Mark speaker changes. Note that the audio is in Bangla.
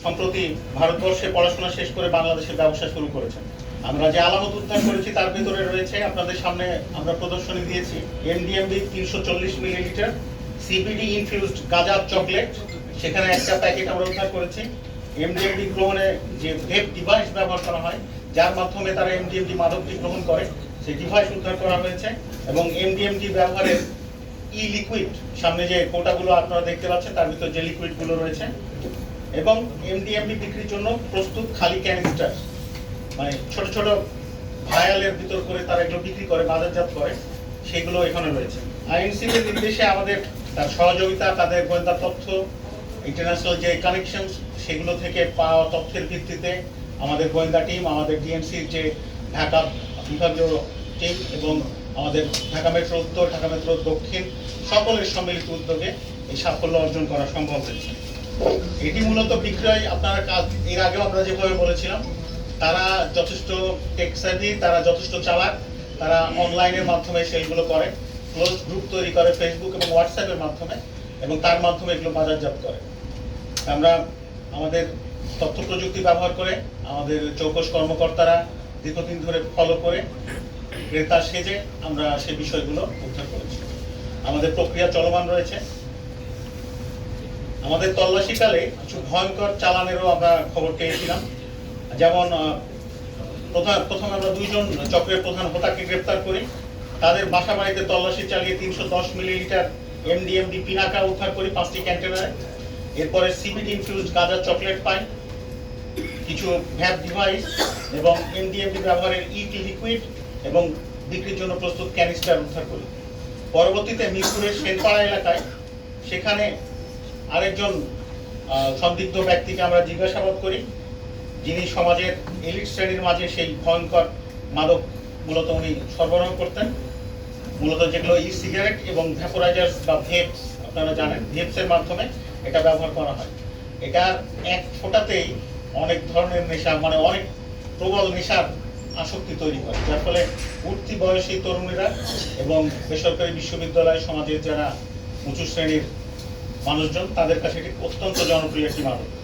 Speaker 1: সম্প্রতি ভারতবর্ষে পড়াশোনা শেষ করে বাংলাদেশে ব্যবসা শুরু করেছেন। আমরা যে আলামত উদ্ধার করেছি তার ভিতরে রয়েছে, আপনাদের সামনে আমরা প্রদর্শনী দিয়েছি, এমডিএমবি 340 মিলিলিটার সিবিডি ইনফিউজড গাঁজা চকলেট, সেখানে একটা প্যাকেট আমরা উদ্ধার করেছি। এমডিএমডি গ্রহণে যে ভেপ ডিভাইস ব্যবহার করা হয়, যার মাধ্যমে তারা এমডিএমডি মাদকটি গ্রহণ করে, সেই ডিভাইস উদ্ধার করা হয়েছে। এবং এমডিএমডি ব্যবহারের ই লিকুইড, সামনে যে কোটাগুলো আপনারা দেখতে পাচ্ছেন তার ভিতরে যে লিকুইডগুলো রয়েছে, এবং এমডিএমডি বিক্রির জন্য প্রস্তুত খালি ক্যানিস্টার, মানে ছোট ছোট ভায়ালের ভিতর করে তারা এগুলো বিক্রি করে, বাজারজাত করে, সেগুলো এখানে রয়েছে। আইএনসির নির্দেশে আমাদের তার সহযোগিতা, তাদের গোয়েন্দা তথ্য, ইন্টারন্যাশনাল যে কানেকশন, সেগুলো থেকে পাওয়া তথ্যের ভিত্তিতে আমাদের গোয়েন্দা টিম, আমাদের ডিএনসির যে ঢাকা বিভাগীয় টিম এবং আমাদের ঢাকা মেট্রো উত্তর, ঢাকা মেট্রো দক্ষিণ সকলের সম্মিলিত উদ্যোগে এই সাফল্য অর্জন করা সম্ভব হয়েছে। এটি মূলত বিক্রয়, আপনারা কাজ এর আগেও আমরা যেভাবে বলেছিলাম, তারা যথেষ্ট টেক সেভি, তারা যথেষ্ট চালাক, তারা অনলাইনের মাধ্যমে সেলগুলো করে, ক্লোজ গ্রুপ তৈরি করে ফেসবুক এবং হোয়াটসঅ্যাপের মাধ্যমে, এবং তার মাধ্যমে এগুলো বাজারজাত করে। আমরা আমাদের তথ্য প্রযুক্তি ব্যবহার করে আমাদের চৌকস কর্মকর্তারা দীর্ঘদিন ধরে ফলো করে ক্রেতা সেজে আমরা সেই বিষয়গুলো উদ্ধার করেছি। আমাদের প্রক্রিয়া চলমান রয়েছে। আমাদের তল্লাশিকালে কিছু ভয়ঙ্কর চালানেরও আমরা খবর পেয়েছিলাম। যেমন প্রথমে আমরা 2 জন চক্রের প্রধান হোতাকে গ্রেপ্তার করি, তাদের বাসা বাড়িতে তল্লাশি চালিয়ে 310 মিলিলিটার এমডিএমডি পিনাকা উদ্ধার করি 5টি কন্টেনারে। এরপরে সিবিডি ইনফিউজড গাঁজা চকলেট পাই, কিছু ভ্যাপ ডিভাইস এবং এমডিএমডি ব্যবহারের ইট লিকুইড এবং বিক্রির জন্য প্রস্তুত ক্যানিস্টার উদ্ধার করি। পরবর্তীতে মিরপুরের সেনপাড়া এলাকায় সেখানে আরেকজন সন্দিগ্ধ ব্যক্তিকে আমরা জিজ্ঞাসাবাদ করি, যিনি সমাজের এলিট শ্রেণীর মাঝে সেই ভয়ঙ্কর মাদক মূলত উনি সরবরাহ করতেন, মূলত যেগুলো ই সিগারেট এবং ভ্যাপোরাইজার্স বা ভেপস, আপনারা জানেন ভেপসের মাধ্যমে এটা ব্যবহার করা হয়। এটার এক ফোঁটাতেই অনেক ধরনের নেশা, মানে অনেক প্রবল নেশার আসক্তি তৈরি করে, যার ফলে উঠতি বয়সী তরুণীরা এবং বেসরকারি বিশ্ববিদ্যালয় সমাজের যারা উঁচু শ্রেণীর মানুষজন, তাদের কাছে এটি অত্যন্ত জনপ্রিয় একটি মাদক।